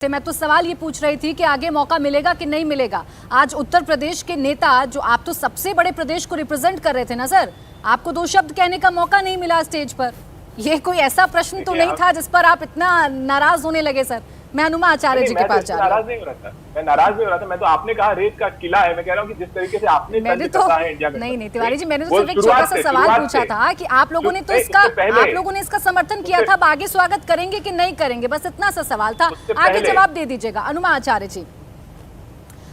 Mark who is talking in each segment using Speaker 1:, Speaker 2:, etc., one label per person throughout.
Speaker 1: मैं तो सवाल ये पूछ रही थी कि आगे मौका मिलेगा कि नहीं मिलेगा। आज उत्तर प्रदेश के नेता, जो आप तो सबसे बड़े प्रदेश को रिप्रेजेंट कर रहे थे ना सर, आपको दो शब्द कहने का मौका नहीं मिला स्टेज पर। ये कोई ऐसा प्रश्न तो नहीं था जिस पर आप इतना नाराज होने लगे सर। मैं हनुमा आचार्य जी के पास जा रही हूँ।
Speaker 2: नाराज नहीं हो रहा था, मैं नाराज नहीं हो रहा था। मैं तो आपने कहा रेत का किला है, मैं कह रहा हूँ कि जिस तरीके से आपने
Speaker 1: मैंने तो नहीं तिवारी जी, मैंने तो सिर्फ एक छोटा सा सवाल पूछा था कि आप लोगों ने तो इसका समर्थन किया था, अब आगे स्वागत करेंगे कि नहीं करेंगे, बस इतना सा सवाल था। आगे जवाब दे दीजिएगा। हनुमा आचार्य जी,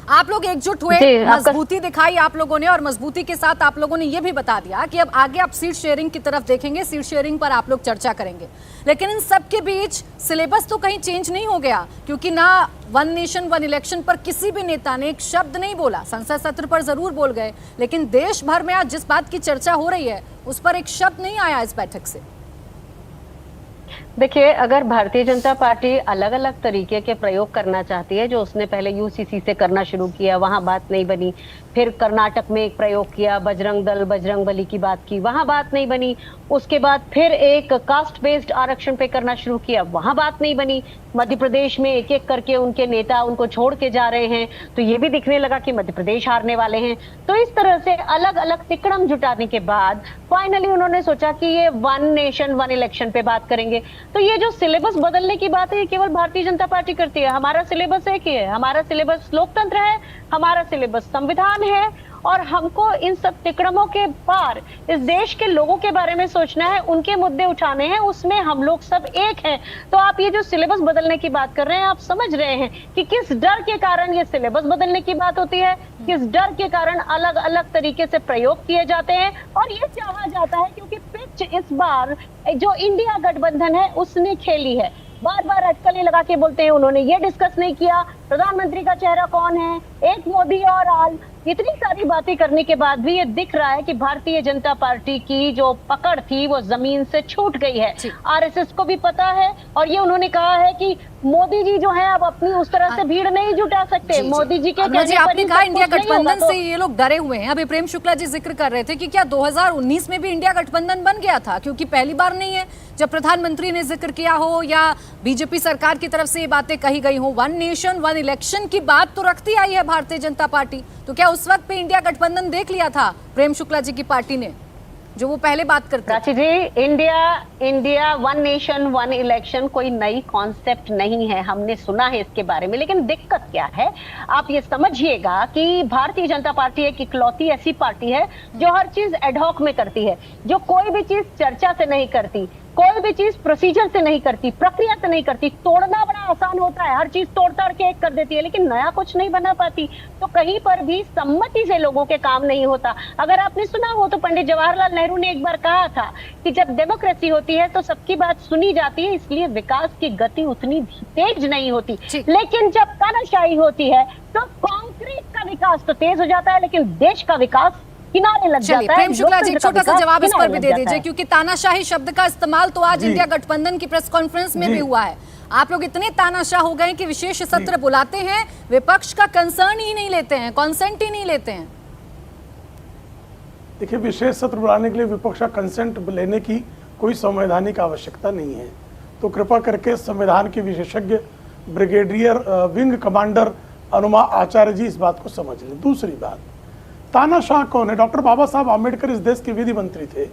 Speaker 1: आप लोग एकजुट हुए, मजबूती दिखाई आप लोगों ने, और मजबूती के साथ आप लोगों ने यह भी बता दिया कि अब आगे आप सीट शेयरिंग की तरफ देखेंगे, सीट शेयरिंग पर आप लोग चर्चा करेंगे। लेकिन इन सब के बीच सिलेबस तो कहीं चेंज नहीं हो गया, क्योंकि ना वन नेशन वन इलेक्शन पर किसी भी नेता ने एक शब्द नहीं बोला। संसद सत्र पर जरूर बोल गए, लेकिन देश भर में आज जिस बात की चर्चा हो रही है उस पर एक शब्द नहीं आया इस बैठक से।
Speaker 3: देखिए, अगर भारतीय जनता पार्टी अलग अलग तरीके के प्रयोग करना चाहती है, जो उसने पहले यूसीसी से करना शुरू किया, वहां बात नहीं बनी, फिर कर्नाटक में एक प्रयोग किया, बजरंग दल बजरंग बली की बात की, वहां बात नहीं बनी, उसके बाद फिर एक कास्ट बेस्ड आरक्षण पे करना शुरू किया, वहां बात नहीं बनी, मध्य प्रदेश में एक एक करके उनके नेता उनको छोड़ के जा रहे हैं, तो ये भी दिखने लगा कि मध्य प्रदेश हारने वाले हैं। तो इस तरह से अलग अलग तिकड़म जुटाने के बाद फाइनली उन्होंने सोचा कि ये वन नेशन वन इलेक्शन पे बात करेंगे। तो ये जो सिलेबस बदलने की बात है, ये केवल भारतीय जनता पार्टी करती है। हमारा सिलेबस एक ही है, हमारा सिलेबस लोकतंत्र है, हमारा सिलेबस संविधान है, और हमको इन सब तिकड़मों के पार इस देश के लोगों के बारे में सोचना है, उनके मुद्दे उठाने हैं, उसमें हम लोग सब एक हैं। तो आप ये जो सिलेबस बदलने की बात कर रहे हैं, आप समझ रहे हैं कि किस डर के कारण ये सिलेबस बदलने की बात होती है, किस डर के कारण अलग अलग तरीके से प्रयोग किए जाते हैं। और ये चाहा जाता है क्योंकि पिच इस बार जो इंडिया गठबंधन है उसने खेली है। बार बार अटकलें लगा के बोलते हैं उन्होंने ये डिस्कस नहीं किया, प्रधानमंत्री का चेहरा कौन है, एक मोदी और आल, इतनी सारी बातें करने के बाद भी ये दिख रहा है कि भारतीय जनता पार्टी की जो पकड़ थी वो जमीन से छूट गई है। आरएसएस को भी पता है, और ये उन्होंने कहा है कि मोदी जी जो है अब अपनी उस तरह से भीड़ नहीं जुटा सकते। मोदी जी के
Speaker 1: आपने कहा इंडिया गठबंधन से ये लोग डरे हुए हैं। अभी प्रेम शुक्ला जी जिक्र कर रहे थे कि क्या 2019 में भी इंडिया गठबंधन बन गया था, क्योंकि पहली बार नहीं है जब प्रधानमंत्री ने जिक्र किया हो या बीजेपी सरकार की तरफ से ये बातें कही गई हो। वन नेशन वन इलेक्शन की बात तो रखती आई है भारतीय जनता पार्टी, तो क्या उस वक्त पे इंडिया गठबंधन देख लिया था प्रेम शुक्ला जी की पार्टी ने, जो वो पहले बात करते
Speaker 3: Prachi ji? India one nation one election कोई नई कॉन्सेप्ट नहीं है, हमने सुना है इसके बारे में। लेकिन दिक्कत क्या है, आप ये समझिएगा कि भारतीय जनता पार्टी एक इकलौती ऐसी पार्टी है जो हर चीज एडहॉक में करती है, जो कोई भी चीज चर्चा से नहीं करती, कोई भी चीज प्रोसीजर से नहीं करती, प्रक्रिया से नहीं करती। तोड़ना बड़ा आसान होता है, हर चीज तोड़ ताड़ के एक कर देती है, लेकिन नया कुछ नहीं बना पाती। तो कहीं पर भी सम्मति से लोगों के काम नहीं होता। अगर आपने सुना हो तो पंडित जवाहरलाल नेहरू ने एक बार कहा था कि जब डेमोक्रेसी होती है तो सबकी बात सुनी जाती है, इसलिए विकास की गति उतनी तेज नहीं होती। लेकिन जब तानाशाही होती है तो कॉन्क्रीट का विकास तो तेज हो जाता है, लेकिन देश का विकास किनारे लग जाता है।
Speaker 1: प्रेम शुक्ला जी, छोटा सा जवाब इस पर भी दे दीजिए, क्योंकि तानाशाही शब्द का इस्तेमाल तो आज इंडिया गठबंधन की प्रेस कॉन्फ्रेंस में भी हुआ है। आप लोग इतने तानाशाह हो गए कि विशेष सत्र बुलाते हैं, विपक्ष का कंसर्न ही नहीं लेते हैं, कॉन्सेंट ही नहीं लेते हैं।
Speaker 4: देखिए, विशेष सत्र बुलाने के लिए विपक्ष का कंसेंट लेने की कोई संवैधानिक आवश्यकता नहीं है। तो कृपा करके संविधान के विशेषज्ञ ब्रिगेडियर विंग कमांडर हनुमा आचार्य जी इस बात को समझ लें। दूसरी बात, तानाशाह कौन है? डॉक्टर बाबा साहब आम्बेडकर इस देश के विधि मंत्री थे।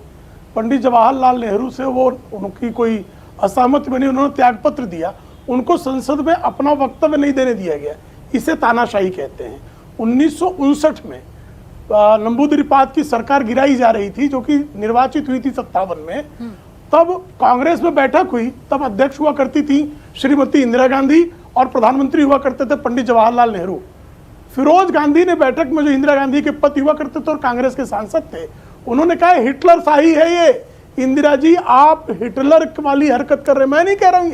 Speaker 4: पंडित जवाहरलाल नेहरू से वो उनकी कोई असहमति बनी, उन्होंने त्यागपत्र दिया, उनको संसद में अपना वक्तव्य नहीं देने दिया गया, इसे तानाशाही कहते हैं। 1959 में नंबूदिरीपाद की सरकार गिराई जा रही थी, जो कि निर्वाचित हुई थी 57 में। तब कांग्रेस में बैठक हुई, तब अध्यक्ष हुआ करती थी श्रीमती इंदिरा गांधी और प्रधानमंत्री हुआ करते थे पंडित जवाहरलाल नेहरू। फिरोज गांधी ने बैठक में, जो इंदिरा गांधी के पति हुआ करते थे और कांग्रेस के सांसद थे, उन्होंने कहा हिटलर शाही है ये। इंदिरा जी, आप हिटलर वाली हरकत कर रहे हैं, मैं नहीं कह रहा हूं,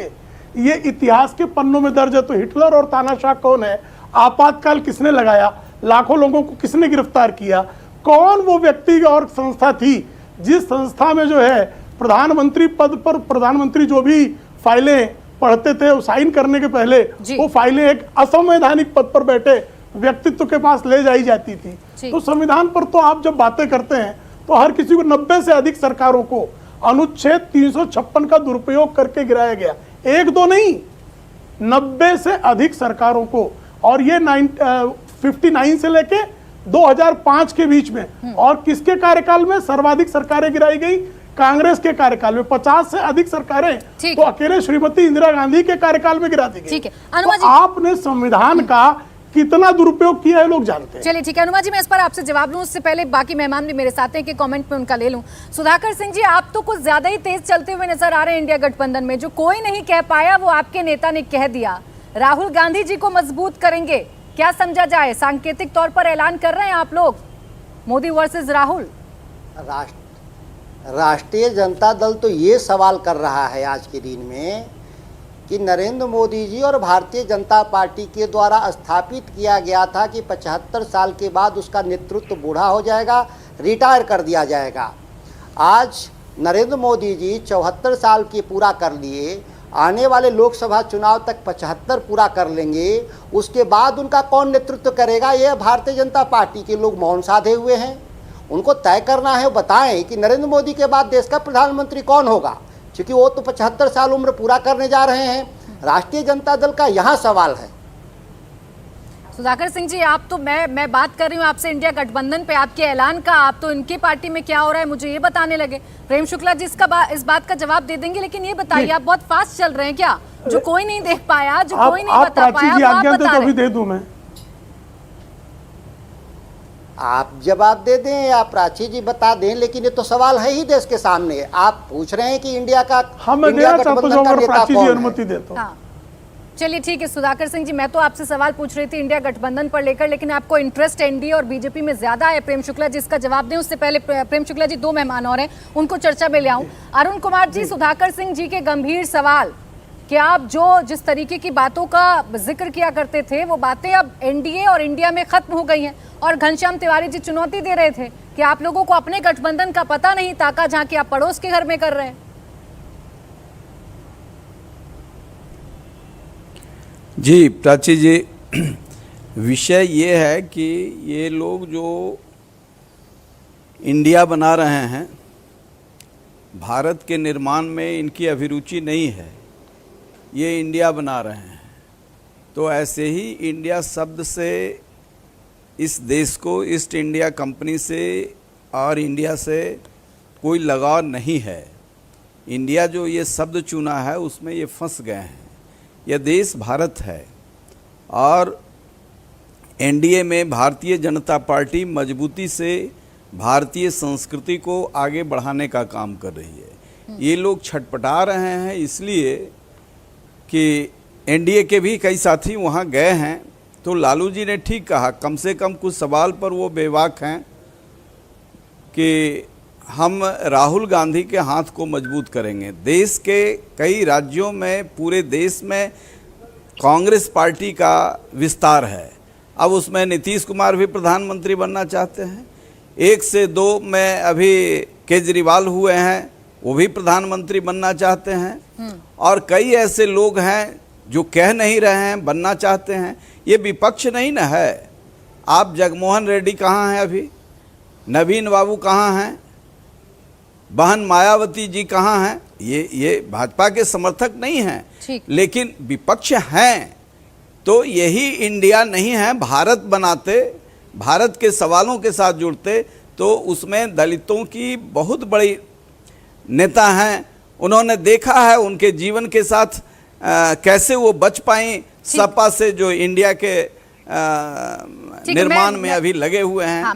Speaker 4: ये इतिहास के पन्नों में दर्ज है। तो हिटलर और तानाशाह कौन है? आपातकाल किसने लगाया? लाखों लोगों को किसने गिरफ्तार किया? कौन वो व्यक्ति और संस्था थी जिस संस्था में जो है प्रधानमंत्री पद पर प्रधानमंत्री जो भी फाइलें पढ़ते थे, साइन करने के पहले वो फाइलें एक असंवैधानिक पद पर बैठे व्यक्तित्व के पास ले जाई जाती थी। तो संविधान पर तो आप जब बातें करते हैं तो हर किसी को 90 से अधिक सरकारों को अनुच्छेद 356 का दुरुपयोग करके गिराया गया, एक दो नहीं। 90 से अधिक सरकारों को, और ये 59 से लेके 2005 के बीच में। और किसके कार्यकाल में सर्वाधिक सरकारें गिराई गई? कांग्रेस के कार्यकाल में 50 से अधिक सरकारें तो अकेले श्रीमती इंदिरा गांधी के कार्यकाल में गिरा दी गई।
Speaker 1: ठीक है,
Speaker 4: तो आपने संविधान का कितना दुरुपयोग किया है लोग जानते हैं।
Speaker 1: चलिए ठीक है अनुमा जी, मैं इस पर आपसे जवाब लूं उससे पहले बाकी मेहमान भी मेरे साथ हैं कि कमेंट में उनका ले लूं। सुधाकर सिंह जी, आप तो कुछ ज्यादा ही तेज चलते हुए नजर आ रहे हैं इंडिया गठबंधन में। जो कोई नहीं कह पाया वो आपके नेता ने कह दिया। राहुल गांधी जी को मजबूत करेंगे, क्या समझा जाए? सांकेतिक तौर पर ऐलान कर रहे हैं आप लोग, मोदी वर्सेस राहुल।
Speaker 5: राष्ट्रीय जनता दल तो ये सवाल कर रहा है आज के दिन में कि नरेंद्र मोदी जी और भारतीय जनता पार्टी के द्वारा स्थापित किया गया था कि 75 साल के बाद उसका नेतृत्व बूढ़ा हो जाएगा, रिटायर कर दिया जाएगा। आज नरेंद्र मोदी जी 74 साल के पूरा कर लिए, आने वाले लोकसभा चुनाव तक 75 पूरा कर लेंगे, उसके बाद उनका कौन नेतृत्व करेगा? ये भारतीय जनता पार्टी के लोग मौन साधे हुए हैं। उनको तय करना है, बताएं कि नरेंद्र मोदी के बाद देश का प्रधानमंत्री कौन होगा, क्योंकि वो तो 75 साल उम्र पूरा करने जा रहे हैं। राष्ट्रीय जनता दल का यहाँ सवाल है।
Speaker 1: सुधाकर सिंह जी, आप तो मैं बात कर रही हूँ आपसे इंडिया गठबंधन पे, आपके ऐलान का। आप तो इनकी पार्टी में क्या हो रहा है मुझे ये बताने लगे। प्रेम शुक्ला जी इस बात का जवाब दे देंगे, लेकिन ये बताइए आप बहुत फास्ट चल रहे हैं क्या? जो कोई नहीं देख पाया, जो कोई नहीं बता पाया, वो आप बता रहे हैं।
Speaker 4: दे दूं मैं,
Speaker 5: आप जवाब दे दें या प्राची जी बता दें, लेकिन ये तो सवाल है ही देश के सामने। आप पूछ रहे हैं कि इंडिया का गठबंधन का नेता कौन है?
Speaker 4: अनुमति देता हूं।
Speaker 1: चलिए ठीक है सुधाकर सिंह जी, मैं तो आपसे सवाल पूछ रही थी इंडिया गठबंधन पर लेकर, लेकिन आपको इंटरेस्ट एनडीए और बीजेपी में ज्यादा है। प्रेम शुक्ला जी इसका जवाब दें, उससे पहले प्रेम शुक्ला जी, दो मेहमान और हैं, उनको चर्चा में ले आऊं। अरुण कुमार जी, सुधाकर सिंह जी के गंभीर सवाल कि आप जिस तरीके की बातों का जिक्र किया करते थे वो बातें अब एनडीए और इंडिया में खत्म हो गई हैं। और घनश्याम तिवारी जी चुनौती दे रहे थे कि आप लोगों को अपने गठबंधन का पता नहीं, ताका झांकी आप पड़ोस के घर में कर रहे हैं।
Speaker 6: जी प्राची जी, विषय ये है कि ये लोग जो इंडिया बना रहे हैं, भारत के निर्माण में इनकी अभिरुचि नहीं है, ये इंडिया बना रहे हैं। तो ऐसे ही इंडिया शब्द से इस देश को ईस्ट इंडिया कंपनी से और इंडिया से कोई लगाव नहीं है। इंडिया जो ये शब्द चुना है उसमें ये फंस गए हैं। यह देश भारत है और एनडीए में भारतीय जनता पार्टी मजबूती से भारतीय संस्कृति को आगे बढ़ाने का काम कर रही है। ये लोग छटपटा रहे हैं इसलिए कि एनडीए के भी कई साथी वहाँ गए हैं। तो लालू जी ने ठीक कहा, कम से कम कुछ सवाल पर वो बेबाक हैं कि हम राहुल गांधी के हाथ को मजबूत करेंगे। देश के कई राज्यों में, पूरे देश में कांग्रेस पार्टी का विस्तार है। अब उसमें नीतीश कुमार भी प्रधानमंत्री बनना चाहते हैं। 1 से 2 में अभी केजरीवाल हुए हैं, वो भी प्रधानमंत्री बनना चाहते हैं। और कई ऐसे लोग हैं जो कह नहीं रहे हैं, बनना चाहते हैं। ये विपक्ष नहीं ना है। आप जगमोहन रेड्डी कहाँ हैं अभी? नवीन बाबू कहाँ हैं? बहन मायावती जी कहाँ हैं? ये भाजपा के समर्थक नहीं हैं, लेकिन विपक्ष हैं। तो यही इंडिया नहीं है। भारत बनाते, भारत के सवालों के साथ जुड़ते, तो उसमें दलितों की बहुत बड़ी नेता हैं। उन्होंने देखा है उनके जीवन के साथ कैसे वो बच पाई सपा से, जो इंडिया के निर्माण में अभी लगे हुए हैं।